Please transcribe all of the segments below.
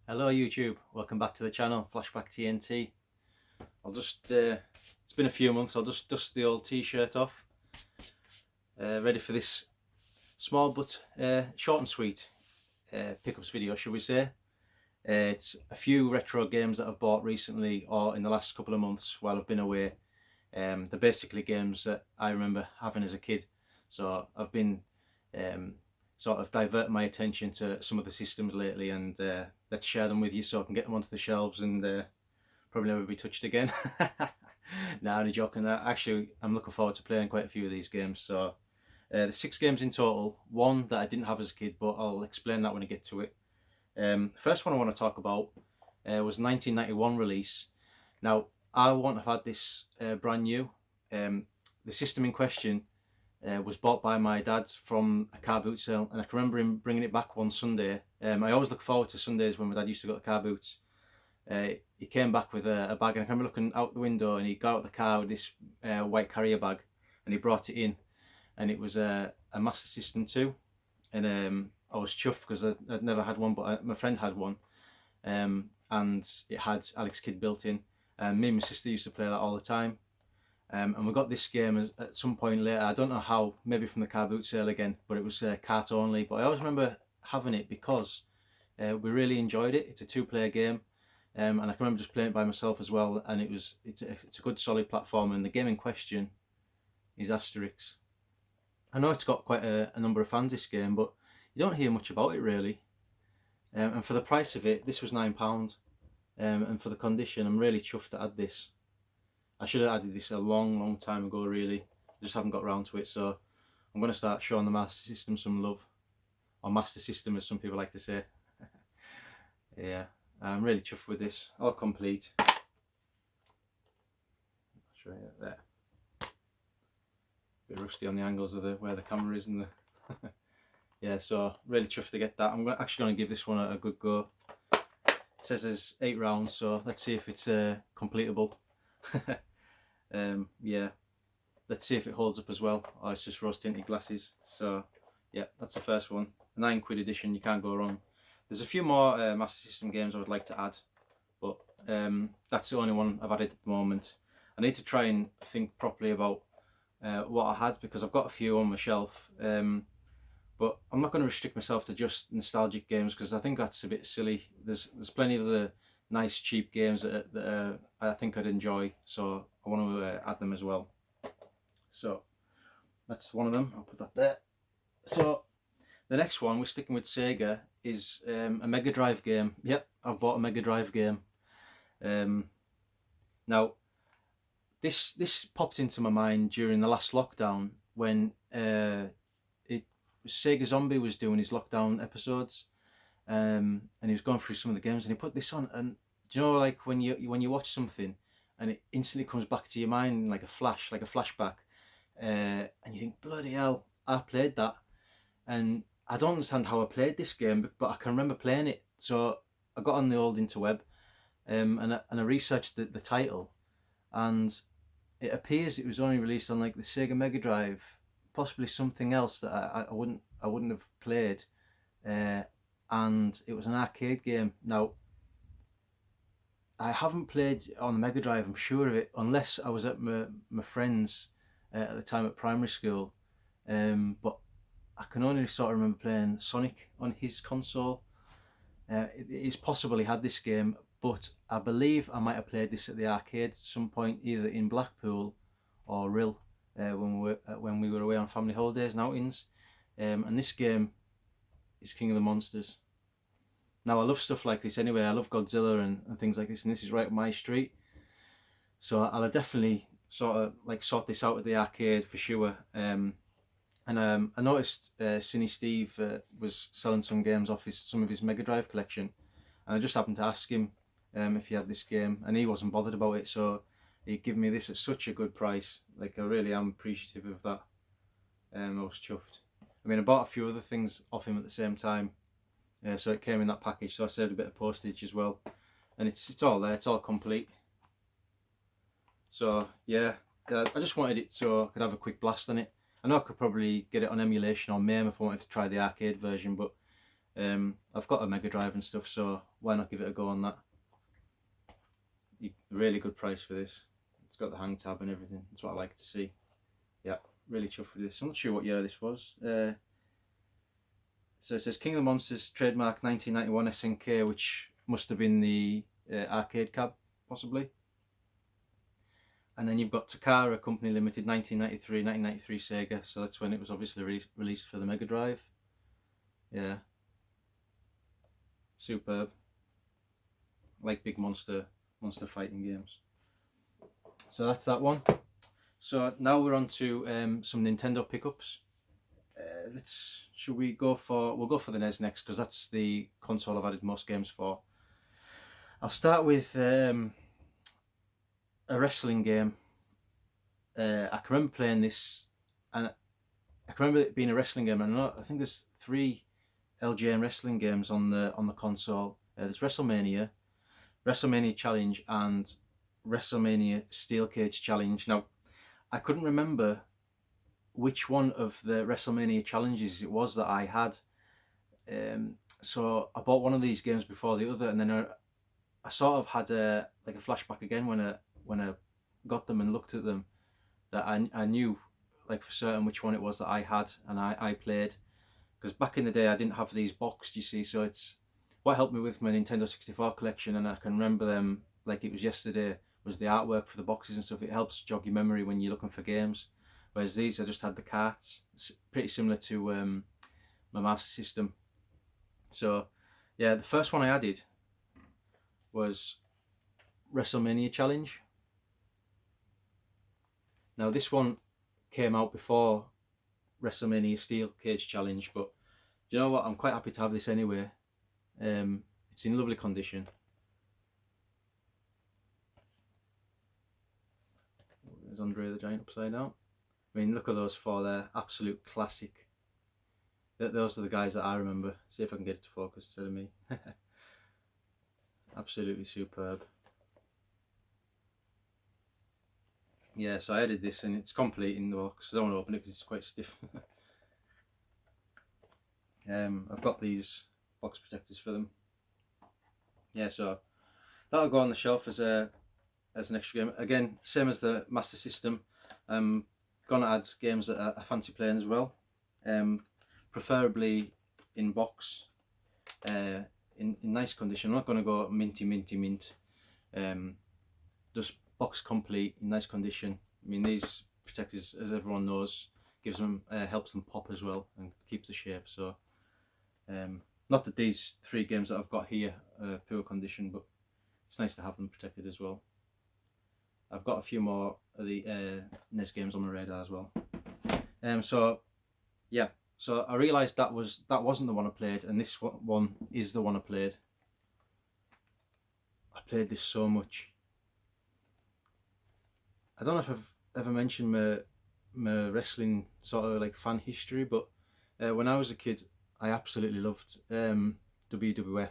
Hello YouTube, welcome back to the channel, Flashback TNT. It's been a few months, I'll just dust the old t-shirt off. Ready for this small but short and sweet pickups video, should we say. It's a few retro games that I've bought recently or in the last couple of months while I've been away. They're basically games that I remember having as a kid. So I've been sort of divert my attention to some of the systems lately, and let's share them with you so I can get them onto the shelves and probably never be touched again. Nah, only joking. Actually, I'm looking forward to playing quite a few of these games. So there's 6 games in total. One that I didn't have as a kid, but I'll explain that when I get to it. First one I want to talk about was 1991 release. Now, I wouldn't have had this brand new. The system in question was bought by my dad from a car boot sale, and I can remember him bringing it back one Sunday. I always look forward to Sundays when my dad used to go to car boots. He came back with a bag, and I can remember looking out the window, and he got out the car with this white carrier bag, and he brought it in, and it was a Master System 2, and I was chuffed because I'd never had one, but my friend had one, and it had Alex Kidd built in, and me and my sister used to play that all the time. And we got this game at some point later. I don't know how, maybe from the car boot sale again, but it was cart only. But I always remember having it because we really enjoyed it. It's a 2-player game, and I can remember just playing it by myself as well. And it's a good solid platform. And the game in question is Asterix. I know it's got quite a number of fans, this game, but you don't hear much about it really. And for the price of it, this was £9. And for the condition, I'm really chuffed to add this. I should have added this a long time ago really, I just haven't got around to it, so I'm going to start showing the Master System some love, or Master System as some people like to say. Yeah, I'm really chuffed with this, all complete. I'll show you there. Bit rusty on the angles of where the camera is and the yeah, so really chuffed to get that. I'm actually going to give this one a good go. It says there's 8 rounds, so let's see if it's completable. Yeah, let's see if it holds up as well, or it's just rose tinted glasses. So yeah, that's the first one. £9 edition, you can't go wrong. There's a few more Master System games I would like to add, but that's the only one I've added at the moment. I need to try and think properly about what I had, because I've got a few on my shelf, but I'm not going to restrict myself to just nostalgic games, because I think that's a bit silly. There's plenty of the nice cheap games that I think I'd enjoy, so I want to add them as well. So that's one of them, I'll put that there. So the next one, we're sticking with Sega, is a Mega Drive game. Yep, I've bought a Mega Drive game. Now this popped into my mind during the last lockdown when Sega Zombie was doing his lockdown episodes, and he was going through some of the games, and he put this on, and do you know, like when you watch something and it instantly comes back to your mind like a flash, like a flashback, and you think, bloody hell, I played that, and I don't understand how I played this game, but I can remember playing it. So I got on the old interweb, and I researched the title, and it appears it was only released on like the Sega Mega Drive, possibly something else that I wouldn't have played, and it was an arcade game. Now, I haven't played on the Mega Drive, I'm sure of it, unless I was at my friend's at the time at primary school, but I can only sort of remember playing Sonic on his console. It's possible he had this game, but I believe I might have played this at the arcade at some point, either in Blackpool or Rill, when we were away on family holidays and outings. And this game is King of the Monsters. Now, I love stuff like this anyway. I love Godzilla and things like this, and this is right up my street. So I'll definitely sort this out at the arcade for sure. And I noticed Cine Steve was selling some games off some of his Mega Drive collection, and I just happened to ask him if he had this game, and he wasn't bothered about it. So he gave me this at such a good price. Like, I really am appreciative of that. I was chuffed. I mean, I bought a few other things off him at the same time. So it came in that package, so I saved a bit of postage as well, and it's all there, it's all complete. So yeah, I just wanted it so I could have a quick blast on it. I know I could probably get it on emulation or MAME if I wanted to try the arcade version, but I've got a Mega Drive and stuff, so why not give it a go on that? Really good price for this. It's got the hang tab and everything. That's what I like to see. Yeah, really chuffed with this. I'm not sure what year this was. So it says King of the Monsters, trademark 1991 SNK, which must have been the arcade cab, possibly. And then you've got Takara Company Limited, 1993 Sega. So that's when it was obviously released for the Mega Drive. Yeah. Superb. Like big monster fighting games. So that's that one. So now we're on to some Nintendo pickups. We'll go for the NES next, because that's the console I've added most games for. I'll start with a wrestling game. I can remember playing this, and I can remember it being a wrestling game. And I think there's 3 LJN wrestling games on the console. There's WrestleMania, WrestleMania Challenge, and WrestleMania Steel Cage Challenge. Now, I couldn't remember which one of the WrestleMania challenges it was that I had. So I bought one of these games before the other, and then I sort of had a flashback again when I got them and looked at them, that I knew like for certain which one it was that I had and I played. Because back in the day I didn't have these boxed, you see, so it's what helped me with my Nintendo 64 collection, and I can remember them like it was yesterday, was the artwork for the boxes and stuff. It helps jog your memory when you're looking for games. Whereas these, I just had the carts. It's pretty similar to my Master System. So, yeah, the first one I added was WrestleMania Challenge. Now, this one came out before WrestleMania Steel Cage Challenge, but do you know what? I'm quite happy to have this anyway. It's in lovely condition. There's Andre the Giant upside down. I mean, look at those 4 there, absolute classic. Those are the guys that I remember. See if I can get it to focus instead of me. Absolutely superb. Yeah, so I added this and it's complete in the box. I don't want to open it because it's quite stiff. I've got these box protectors for them. Yeah, so that'll go on the shelf as an extra game. Again, same as the Master System. Gonna add games that I fancy playing as well, preferably in box, in nice condition. I'm not gonna go mint, just box complete in nice condition. I mean, these protectors, as everyone knows, gives them helps them pop as well and keeps the shape. So not that these 3 games that I've got here are poor condition, but it's nice to have them protected as well. I've got a few more of the NES games on my radar as well. So yeah, so I realised that wasn't the one I played, and this one is the one I played. I played this so much. I don't know if I've ever mentioned my wrestling sort of like fan history, but when I was a kid, I absolutely loved WWF.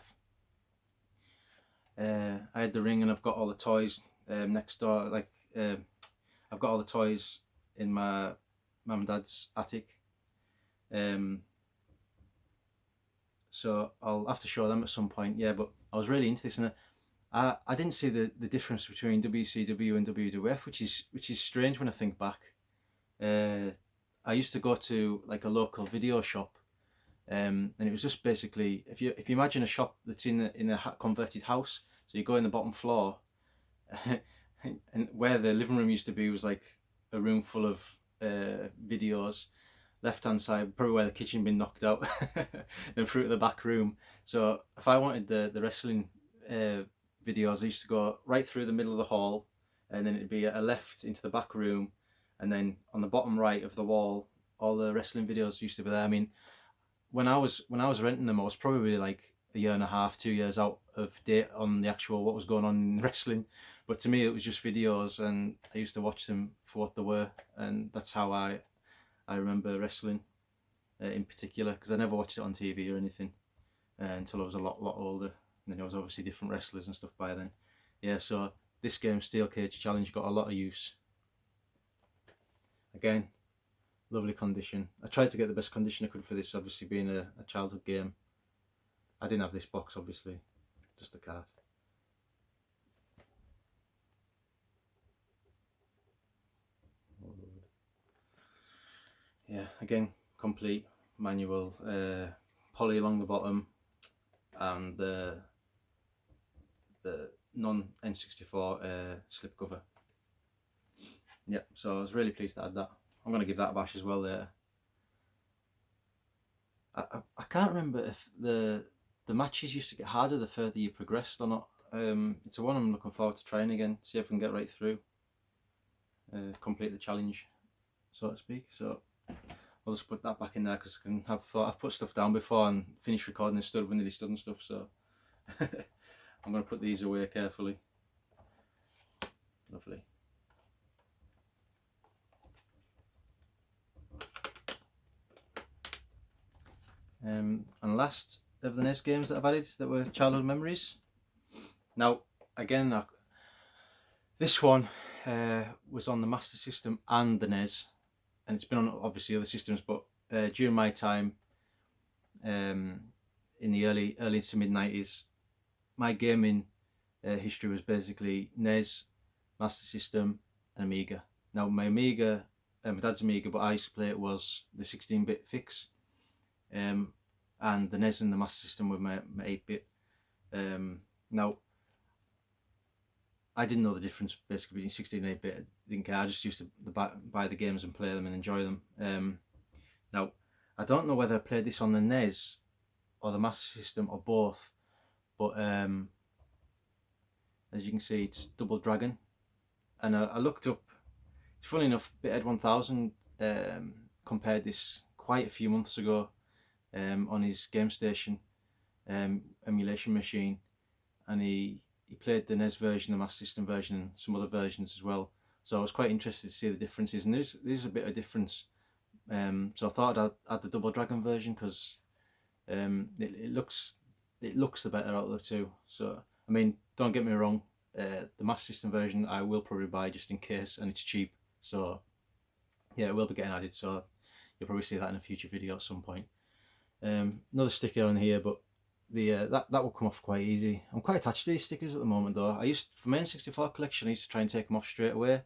I had the ring and I've got all the toys next door. Like I've got all the toys in my mum and dad's attic. So I'll have to show them at some point. Yeah, but I was really into this, and I didn't see the difference between WCW and WWF, which is strange when I think back. I used to go to like a local video shop, and it was just basically, if you imagine a shop that's in a converted house, so you go in the bottom floor, and where the living room used to be was like a room full of videos. Left hand side, probably where the kitchen had been knocked out, then through to the back room. So if I wanted the wrestling videos, I used to go right through the middle of the hall, and then it'd be a left into the back room, and then on the bottom right of the wall, all the wrestling videos used to be there. I mean, when I was renting them, I was probably like a year and a half, 2 years out of date on the actual what was going on in wrestling. But to me, it was just videos, and I used to watch them for what they were, and that's how I remember wrestling in particular, because I never watched it on TV or anything until I was a lot older. And then there was obviously different wrestlers and stuff by then. Yeah, so this game, Steel Cage Challenge, got a lot of use. Again, lovely condition. I tried to get the best condition I could for this, obviously being a childhood game. I didn't have this box, obviously, just the cart. Yeah, again, complete manual, poly along the bottom, and the non-N64 slip cover. Yeah, so I was really pleased to add that. I'm going to give that a bash as well later. I can't remember if the matches used to get harder the further you progressed or not. It's a one I'm looking forward to trying again, see if I can get right through, complete the challenge, so to speak. So I'll just put that back in there because I can have thought I've put stuff down before and finished recording and stood when nearly stood and stuff. So I'm going to put these away carefully. Lovely. And last of the NES games that I've added that were childhood memories. Now, again, this one was on the Master System and the NES, and it's been on obviously other systems, but during my time in the early to mid 90s, my gaming history was basically NES, Master System, and Amiga. Now my Amiga, my dad's Amiga, but I used to play it was the 16-bit fix, and the NES and the Master System were my 8-bit. Now I didn't know the difference basically between 16 and 8-bit. I didn't care. I just used to buy the games and play them and enjoy them. Now I don't know whether I played this on the NES or the Master System or both, but as you can see, it's Double Dragon, and I looked up. It's funny enough, Bithead 1000 compared this quite a few months ago on his Game Station emulation machine, and he played the NES version, the Master System version, and some other versions as well. So I was quite interested to see the differences, and there's a bit of difference. So I thought I'd add the Double Dragon version because it looks the better out of the two. So I mean, don't get me wrong, the Master System version I will probably buy just in case, and it's cheap. So yeah, it will be getting added. So you'll probably see that in a future video at some point. Another sticker on here, but the that will come off quite easy. I'm quite attached to these stickers at the moment though. For my N64 collection, I used to try and take them off straight away,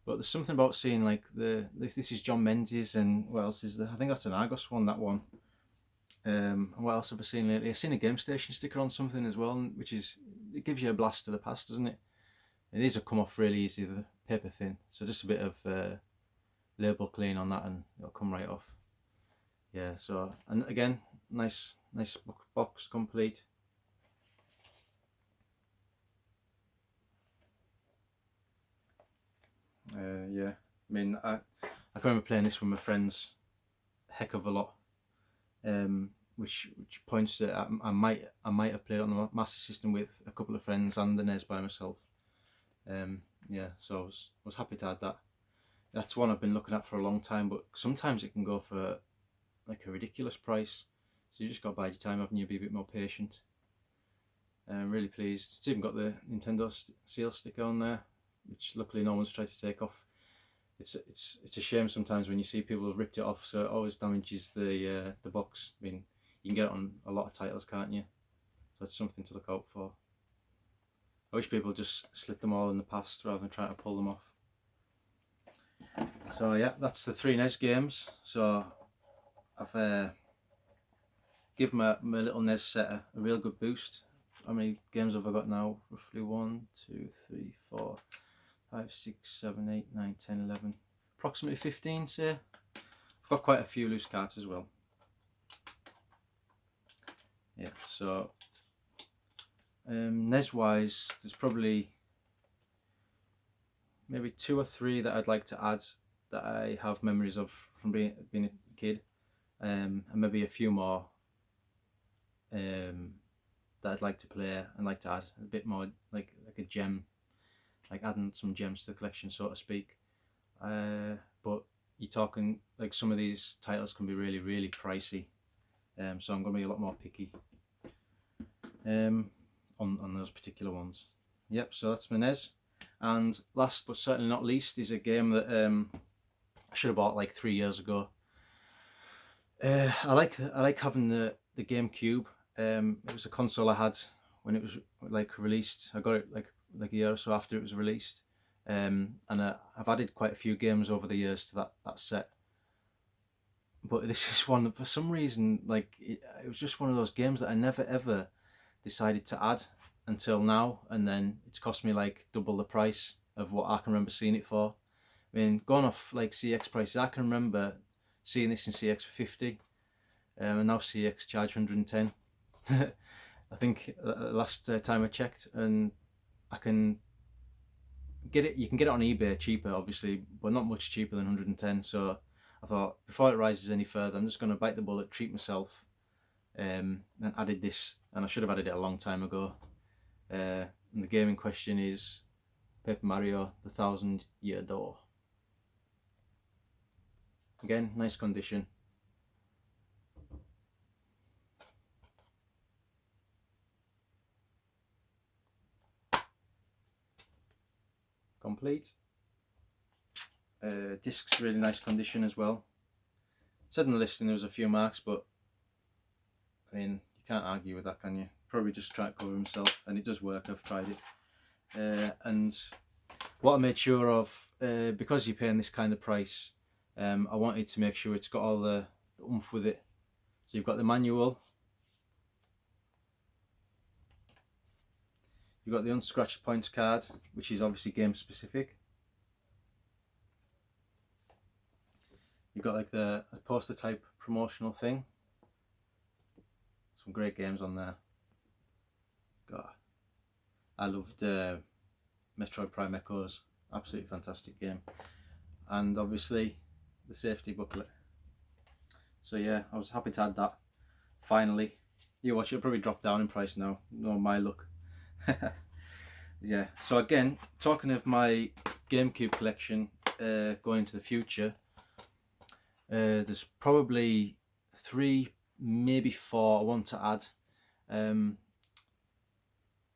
but there's something about seeing like this is John Menzies, and what else is there? I think that's an Argos one, that one. And what else have I seen lately? I've seen a Game Station sticker on something as well, which it gives you a blast to the past, doesn't it? And these will come off really easy, the paper thin, so just a bit of label clean on that and it'll come right off. Yeah, so, and again, nice box complete. Yeah, I mean, I can remember playing this with my friends a heck of a lot, which points that I might have played on the Master System with a couple of friends and the NES by myself. Yeah, so I was happy to add that. That's one I've been looking at for a long time, but sometimes it can go for like a ridiculous price, so you just got to bide your time, haven't you? Be a bit more patient. I'm really pleased. It's even got the Nintendo seal sticker on there, which luckily no one's tried to take off. It's a shame sometimes when you see people have ripped it off, so it always damages the box. I mean, you can get it on a lot of titles, can't you? So it's something to look out for. I wish people just slit them all in the past rather than trying to pull them off. So yeah, that's the 3 NES games. So I've given my little NES set a real good boost. How many games have I got now? Roughly 1, 2, 3, 4, 5, 6, 7, 8, 9, 10, 11. Approximately 15, say. I've got quite a few loose cards as well. Yeah, so NES wise, there's probably maybe 2 or 3 that I'd like to add that I have memories of from being a kid, and maybe a few more that I'd like to play and like to add a bit more, like a gem, like adding some gems to the collection, so to speak. But you're talking like some of these titles can be really pricey, so I'm going to be a lot more picky on those particular ones. Yep, so that's my NES. And last but certainly not least is a game that I should have bought like 3 years ago. I like having the GameCube It was a console I had when it was like released. I got it like a year or so after it was released, and I've added quite a few games over the years to that set. But this is one that for some reason, like it was just one of those games that I never ever decided to add until now, and then it's cost me like double the price of what I can remember seeing it for. I mean, going off like CX prices, I can remember seeing this in CX for 50, and now CX charge 110. I think last time I checked, and I can get it. You can get it on eBay cheaper, obviously, but not much cheaper than 110. So I thought before it rises any further, I'm just going to bite the bullet, treat myself, and added this. And I should have added it a long time ago. And the game in question is Paper Mario: The Thousand Year Door. Again, nice condition. Complete. Disc's really nice condition as well. It said in the listing there was a few marks, but I mean, you can't argue with that, can you? Probably just try to cover himself, and it does work. I've tried it. And what I made sure of, because you're paying this kind of price, I wanted to make sure it's got all the oomph with it. So you've got the manual, you've got the unscratched points card, which is obviously game specific. You've got like a poster type promotional thing. Some great games on there. God, I loved Metroid Prime Echoes. Absolutely fantastic game. And obviously the safety booklet. So yeah, I was happy to add that. Finally, you watch, it'll probably drop down in price now. No, my luck. Yeah. So again, talking of my GameCube collection going into the future, there's probably 3, maybe 4 I want to add.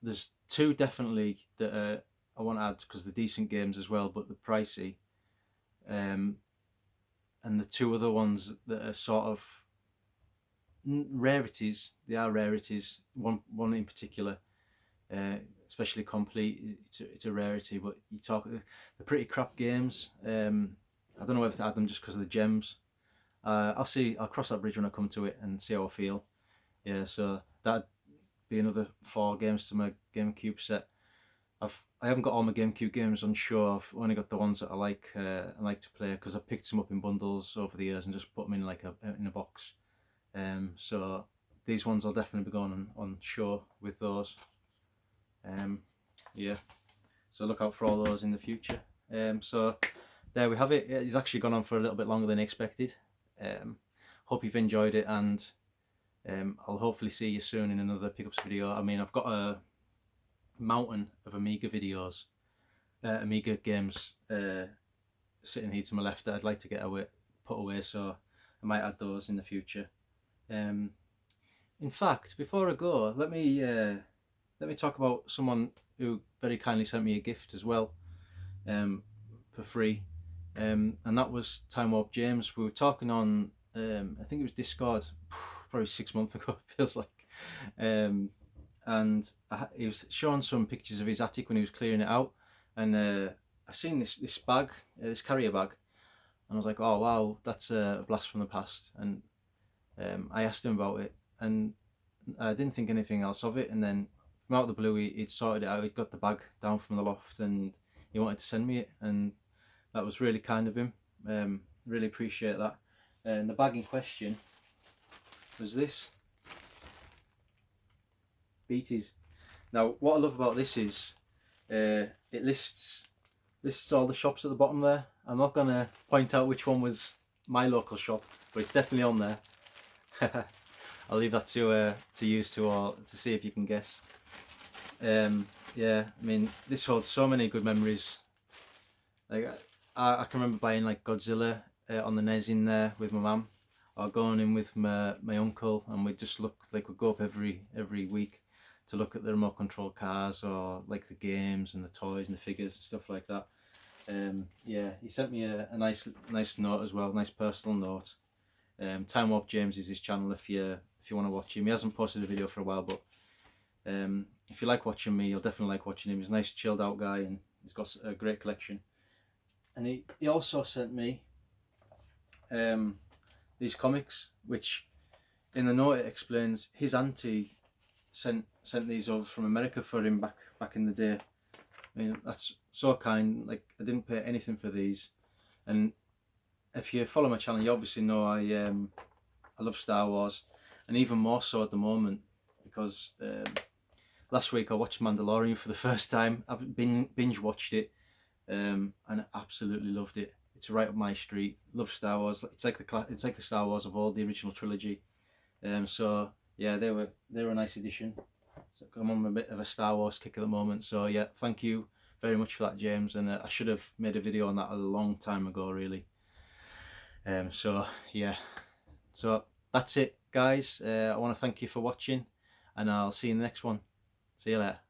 There's 2 definitely that I want to add because they're decent games as well, but they're pricey. And the 2 other ones that are sort of rarities. They are rarities. One in particular, especially Complete. It's a rarity, but you talk, they're pretty crap games. I don't know whether to add them just because of the gems. I'll see. I'll cross that bridge when I come to it and see how I feel. Yeah, so that'd be another 4 games to my GameCube set. I haven't got all my GameCube games on show. I've only got the ones that I like to play because I've picked some up in bundles over the years and just put them in like in a box. So these ones I'll definitely be going on show with those. Yeah, so look out for all those in the future. So there we have it. It's actually gone on for a little bit longer than expected. Hope you've enjoyed it, and I'll hopefully see you soon in another pickups video. I mean, I've got a mountain of Amiga videos, Amiga games sitting here to my left that I'd like to put away, so I might add those in the future. In fact, before I go, let me talk about someone who very kindly sent me a gift as well, for free, and that was Timewarp James. We were talking on, I think it was Discord, probably 6 months ago, it feels like, and he was showing some pictures of his attic when he was clearing it out, and I seen this bag, this carrier bag, and I was like, oh wow, that's a blast from the past. And I asked him about it, and I didn't think anything else of it, and then from out of the blue he'd sorted it out. He'd got the bag down from the loft and he wanted to send me it, and that was really kind of him. Really appreciate that. And the bag in question was this. Beaties. Now what I love about this is it lists all the shops at the bottom there. I'm not gonna point out which one was my local shop, but it's definitely on there. I'll leave that to use to see if you can guess. Yeah, I mean, this holds so many good memories. Like I can remember buying like Godzilla on the NES in there with my mum, or going in with my uncle, and we'd just we'd go up every week to look at the remote control cars, or like the games and the toys and the figures and stuff like that. Yeah, he sent me a nice note as well, nice personal note. Timewarp James is his channel if you're if you want to watch him. He hasn't posted a video for a while, but if you like watching me, you'll definitely like watching him. He's a nice chilled out guy, and he's got a great collection. And he also sent me these comics, which in the note it explains his auntie sent these over from America for him back in the day. I mean, that's so kind. Like, I didn't pay anything for these, and if you follow my channel, you obviously know I love Star Wars, and even more so at the moment, because last week I watched Mandalorian for the first time. I've binge watched it, and I absolutely loved it. It's right up my street. Love Star Wars. It's like the Star Wars of all the original trilogy. So yeah, they were a nice addition. So I'm on a bit of a Star Wars kick at the moment. So yeah, thank you very much for that, James. And I should have made a video on that a long time ago, really. So yeah, so that's it, guys. I want to thank you for watching, and I'll see you in the next one. See you later.